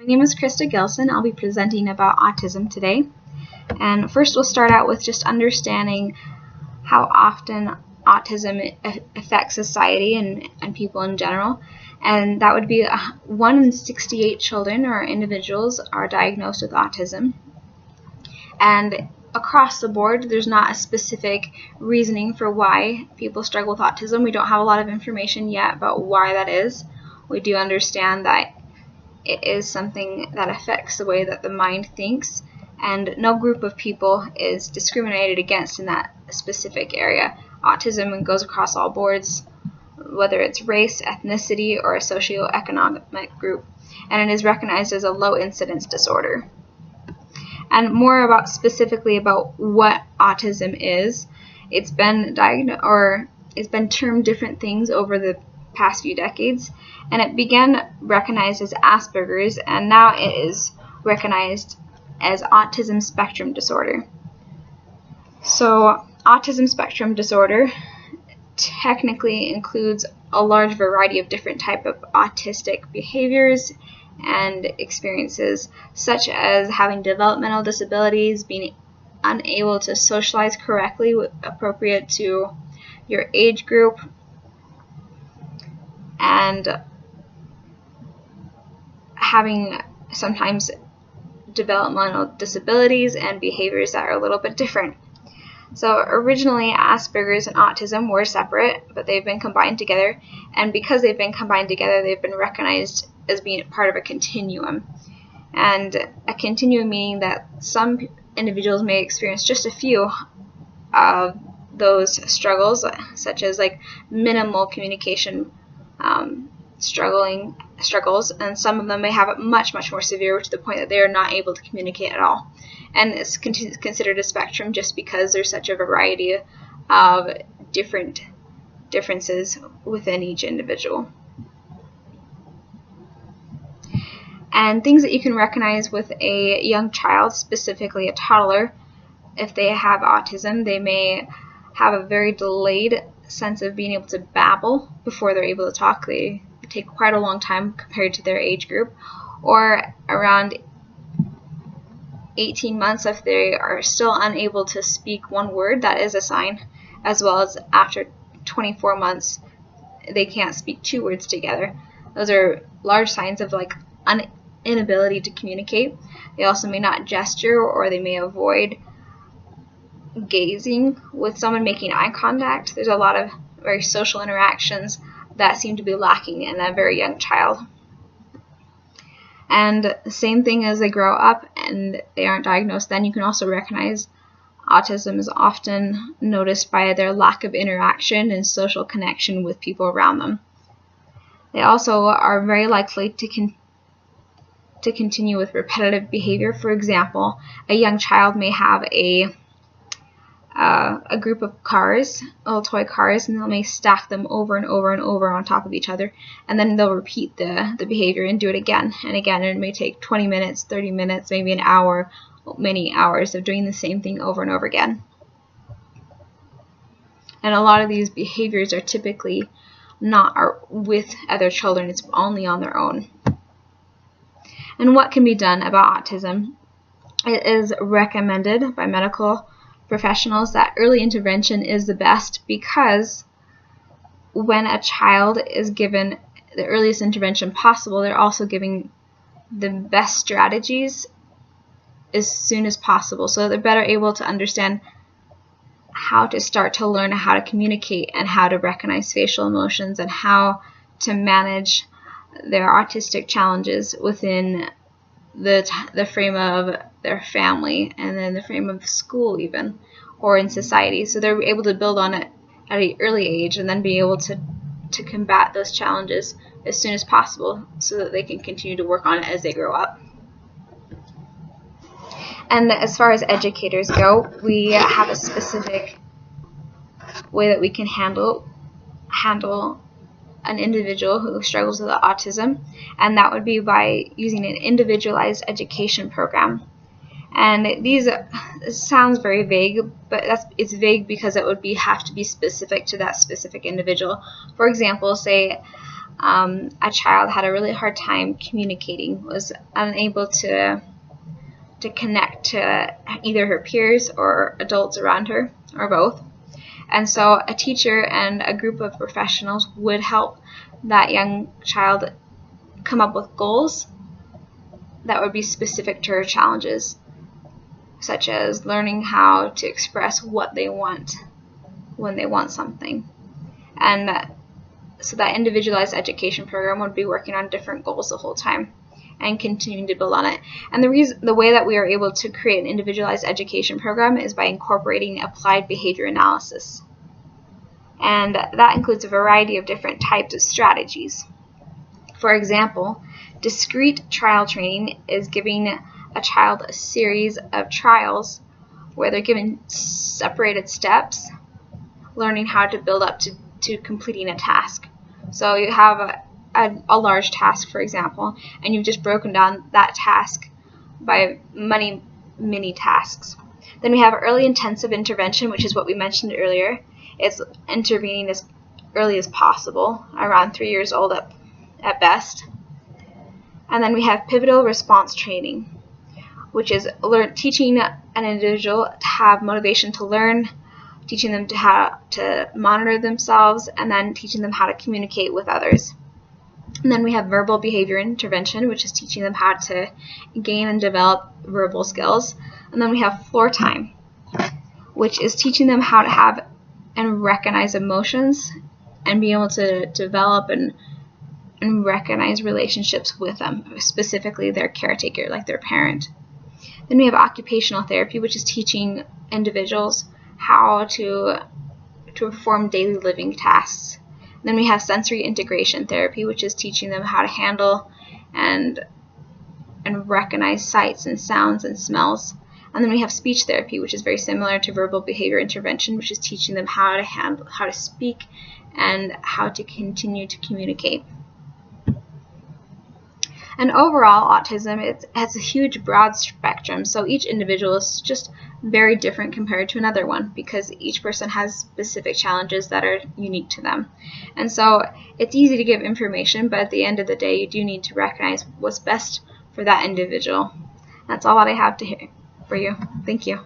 name is Krista Gilson. I'll be presenting about autism today. And first we'll start out with just understanding how often autism affects society and people in general. And that would be 1 in 68 children or individuals are diagnosed with autism. And across the board, there's not a specific reasoning for why people struggle with autism. We don't have a lot of information yet about why that is. We do understand that it is something that affects the way that the mind thinks, and no group of people is discriminated against in that specific area. Autism goes across all boards, whether it's race, ethnicity, or a socioeconomic group, and it is recognized as a low incidence disorder. And more about specifically about what autism is, it's been diagnosed, or it's been termed different things over the past few decades, and it began recognized as Asperger's, and now it is recognized as autism spectrum disorder. So autism spectrum disorder technically includes a large variety of different type of autistic behaviors and experiences, such as having developmental disabilities, being unable to socialize correctly appropriate to your age group, and having sometimes developmental disabilities and behaviors that are a little bit different. So originally Asperger's and autism were separate, but they've been combined together, and because they've been combined together, they've been recognized as being part of a continuum. And a continuum meaning that some individuals may experience just a few of those struggles, such as like minimal communication struggles, and some of them may have it much more severe, to the point that they are not able to communicate at all. And it's considered a spectrum just because there's such a variety of differences within each individual. And things that you can recognize with a young child, specifically a toddler, if they have autism, they may have a very delayed sense of being able to babble before they're able to talk. They take quite a long time compared to their age group, or around 18 months if they are still unable to speak one word. That is a sign, as well as after 24 months they can't speak 2 words together. Those are large signs of like inability to communicate. They also may not gesture, or they may avoid gazing with someone, making eye contact. There's a lot of very social interactions that seem to be lacking in a very young child. And the same thing as they grow up and they aren't diagnosed, then you can also recognize autism is often noticed by their lack of interaction and social connection with people around them. They also are very likely to continue with repetitive behavior. For example, a young child may have a group of cars, little toy cars, and they may stack them over and over on top of each other, and then they'll repeat the behavior and do it again and again, and it may take 20 minutes, 30 minutes, maybe an hour, many hours of doing the same thing over and over again. And a lot of these behaviors are typically not with other children, it's only on their own. And what can be done about autism? It is recommended by medical professionals that early intervention is the best, because when a child is given the earliest intervention possible, they're also giving the best strategies as soon as possible, so they're better able to understand how to start to learn how to communicate and how to recognize facial emotions and how to manage their autistic challenges within the frame of their family, and then the frame of school even, or in society. So they're able to build on it at an early age and then be able to combat those challenges as soon as possible, so that they can continue to work on it as they grow up. And as far as educators go, we have a specific way that we can handle an individual who struggles with autism, and that would be by using an individualized education program. And these sounds very vague, but it's vague because it would have to be specific to that specific individual. For example, say a child had a really hard time communicating, was unable to connect to either her peers or adults around her, or both. And so a teacher and a group of professionals would help that young child come up with goals that would be specific to her challenges, such as learning how to express what they want when they want something. And so that individualized education program would be working on different goals the whole time and continuing to build on it. And the way that we are able to create an individualized education program is by incorporating applied behavior analysis. And that includes a variety of different types of strategies. For example, discrete trial training is giving a child a series of trials where they're given separated steps, learning how to build up to completing a task. So you have a large task, for example, and you've just broken down that task by many mini tasks. Then we have early intensive intervention, which is what we mentioned earlier. It's intervening as early as possible, around 3 years old at best. And then we have pivotal response training, which is teaching an individual to have motivation to learn, teaching them to how to monitor themselves, and then teaching them how to communicate with others. And then we have verbal behavior intervention, which is teaching them how to gain and develop verbal skills. And then we have floor time, which is teaching them how to have and recognize emotions and be able to develop and recognize relationships with them, specifically their caretaker, like their parent. Then we have occupational therapy, which is teaching individuals how to perform daily living tasks. Then we have sensory integration therapy, which is teaching them how to handle and recognize sights and sounds and smells. And then we have speech therapy, which is very similar to verbal behavior intervention, which is teaching them how to speak and how to continue to communicate. And overall, autism has a huge broad spectrum, so each individual is just very different compared to another one because each person has specific challenges that are unique to them. And so it's easy to give information, but at the end of the day, you do need to recognize what's best for that individual. That's all that I have to hear for you. Thank you.